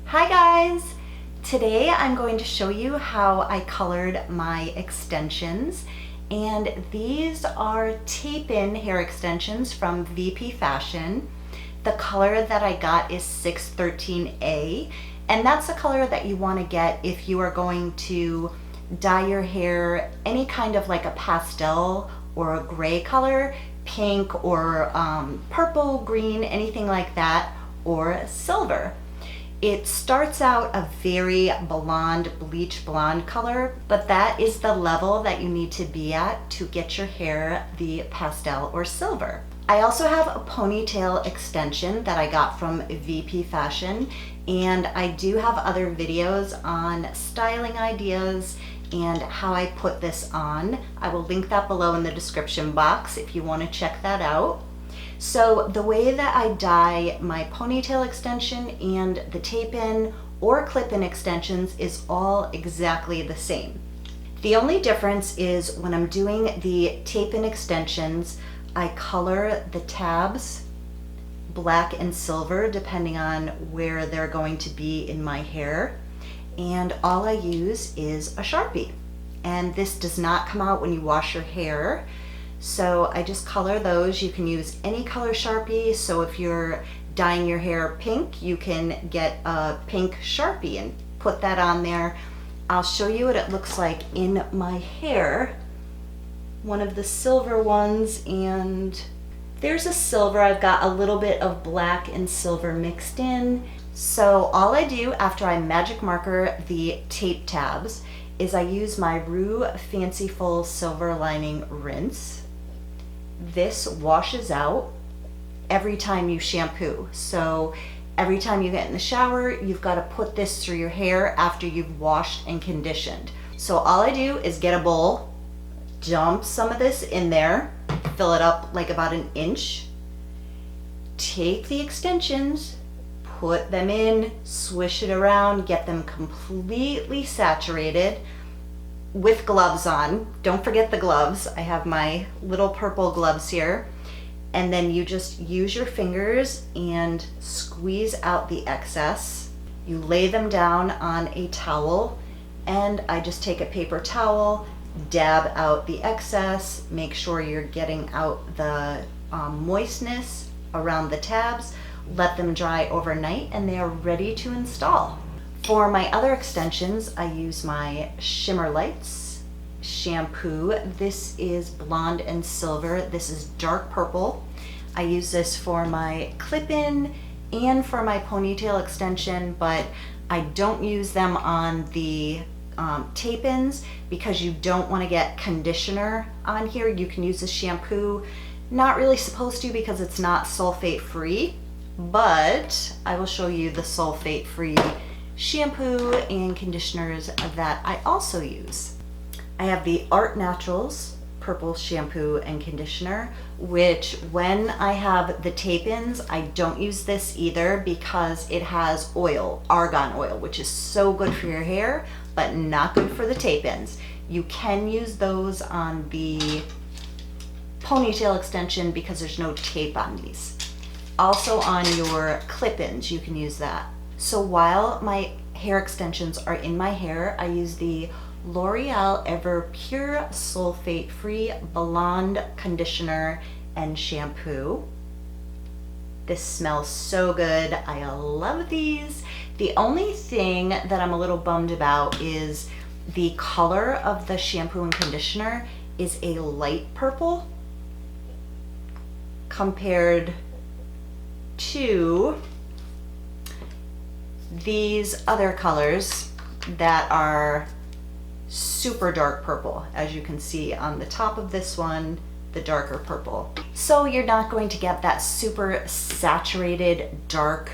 Hi guys! Today I'm going to show you how I colored my extensions, and these are tape-in hair extensions from VPFashion. The color that I got is 613A, and that's the color that you want to get if you are going to dye your hair any kind of like a pastel or a gray color, pink or purple, green, anything like that, or silver. It starts out a very blonde, bleach blonde color, but that is the level that you need to be at to get your hair the pastel or silver. I also have a ponytail extension that I got from VPFashion, and I do have other videos on styling ideas and how I put this on. I will link that below in the description box if you want to check that out. So the way that I dye my ponytail extension and the tape-in or clip-in extensions is all exactly the same. The only difference is when I'm doing the tape-in extensions, I color the tabs black and silver depending on where they're going to be in my hair, and all I use is a Sharpie. And this does not come out when you wash your hair. So I just color those. You can use any color Sharpie. So if you're dyeing your hair pink, you can get a pink Sharpie and put that on there. I'll show you what it looks like in my hair. One of the silver ones, and there's a silver. I've got a little bit of black and silver mixed in. So all I do after I magic marker the tape tabs is I use my Rue Fanciful Silver Lining Rinse. This washes out every time you shampoo. So every time you get in the shower, you've got to put this through your hair after you've washed and conditioned. So all I do is get a bowl, dump some of this in there, fill it up like about an inch, take the extensions, put them in, swish it around, get them completely saturated with gloves on. Don't forget the gloves. I have my little purple gloves here. And then you just use your fingers and squeeze out the excess. You lay them down on a towel, and I just take a paper towel, dab out the excess, make sure you're getting out the moistness around the tabs, let them dry overnight, and they are ready to install. For my other extensions, I use my Shimmer Lights shampoo. This is blonde and silver. This is dark purple. I use this for my clip-in and for my ponytail extension, but I don't use them on the tape-ins because you don't want to get conditioner on here. You can use the shampoo. Not really supposed to because it's not sulfate free, but I will show you the sulfate free shampoo and conditioners that I also use. I have the Art Naturals purple shampoo and conditioner, which when I have the tape-ins, I don't use this either because it has oil, argan oil, which is so good for your hair, but not good for the tape-ins. You can use those on the ponytail extension because there's no tape on these. Also on your clip-ins, you can use that. So while my hair extensions are in my hair, I use the L'Oreal Ever Pure Sulfate Free Blonde Conditioner and Shampoo. This smells so good. I love these. The only thing that I'm a little bummed about is the color of the shampoo and conditioner is a light purple compared to these other colors that are super dark purple, as you can see on the top of this one, the darker purple. So you're not going to get that super saturated dark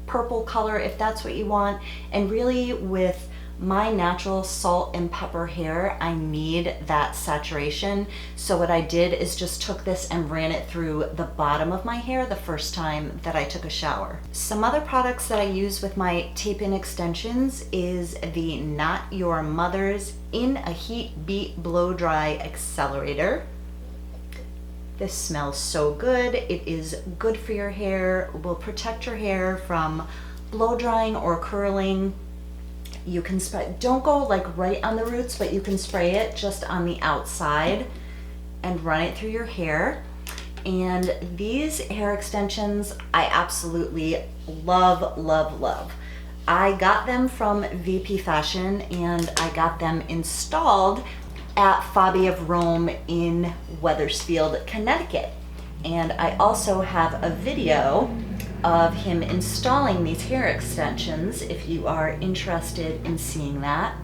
purple color if that's what you want. And really with my natural salt and pepper hair, I need that saturation. So what I did is just took this and ran it through the bottom of my hair the first time that I took a shower. Some other products that I use with my tape-in extensions is the Not Your Mother's In a Heat Beat Blow Dry Accelerator. This smells so good. It is good for your hair, will protect your hair from blow drying or curling, you can spray, don't go like right on the roots, but you can spray it just on the outside and run it through your hair. And these hair extensions I absolutely love, love, love. I got them from VPFashion and I got them installed at Fabi of Rome in Wethersfield, Connecticut. And I also have a video of him installing these hair extensions if you are interested in seeing that.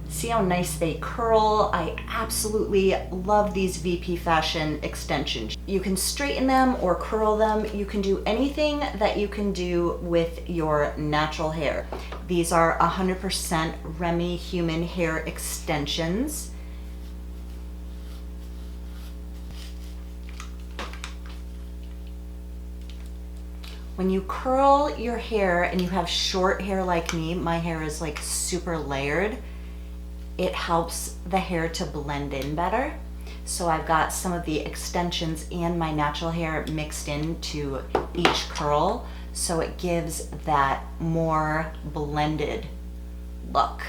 See how nice they curl. I absolutely love these VPFashion extensions. You can straighten them or curl them. You can do anything that you can do with your natural hair. These are 100% Remy human hair extensions. When you curl your hair and you have short hair like me, my hair is like super layered, it helps the hair to blend in better. So I've got some of the extensions and my natural hair mixed into each curl, so it gives that more blended look.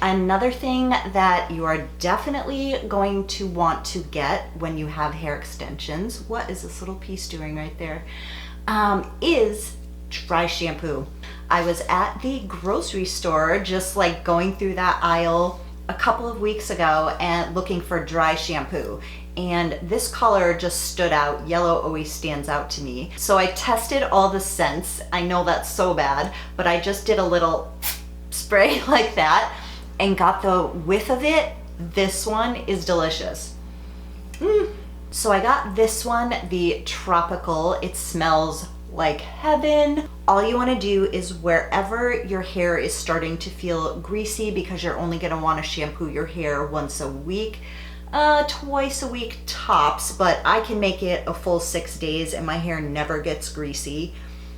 Another thing that you are definitely going to want to get when you have hair extensions, what is this little piece doing right there? Is dry shampoo. I was at the grocery store just like going through that aisle a couple of weeks ago and looking for dry shampoo, and this color just stood out. Yellow always stands out to me. So I tested all the scents. I know that's so bad, but I just did a little spray like that and got the whiff of it. This one is delicious. So I got this one, the tropical. It smells like heaven. All you want to do is wherever your hair is starting to feel greasy, because you're only going to want to shampoo your hair once a week, twice a week tops, but I can make it a full 6 days and my hair never gets greasy.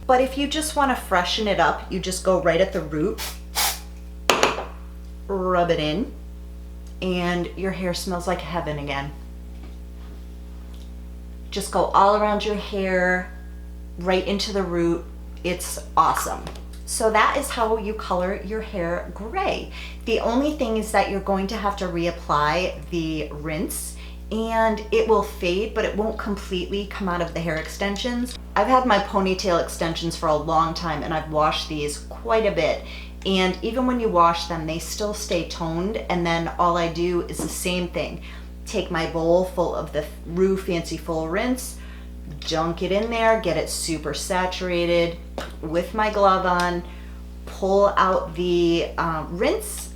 But if you just want to freshen it up, you just go right at the root, rub it in, and your hair smells like heaven again. Just go all around your hair, right into the root. It's awesome. So that is how you color your hair gray. The only thing is that you're going to have to reapply the rinse, and it will fade, but it won't completely come out of the hair extensions. I've had my ponytail extensions for a long time and I've washed these quite a bit. And even when you wash them, they still stay toned. And then all I do is the same thing. Take my bowl full of the Rue Fancy Full Rinse, dunk it in there, get it super saturated with my glove on, pull out the rinse,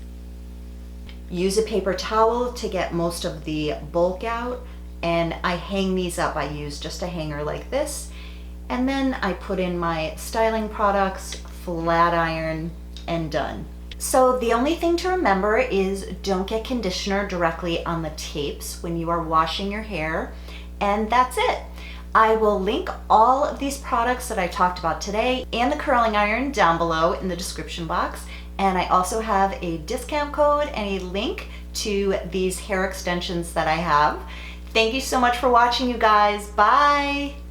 use a paper towel to get most of the bulk out, and I hang these up. I use just a hanger like this, and then I put in my styling products, flat iron, and done. So the only thing to remember is don't get conditioner directly on the tapes when you are washing your hair, and that's it. I will link all of these products that I talked about today and the curling iron down below in the description box, and I also have a discount code and a link to these hair extensions that I have. Thank you so much for watching, you guys. Bye!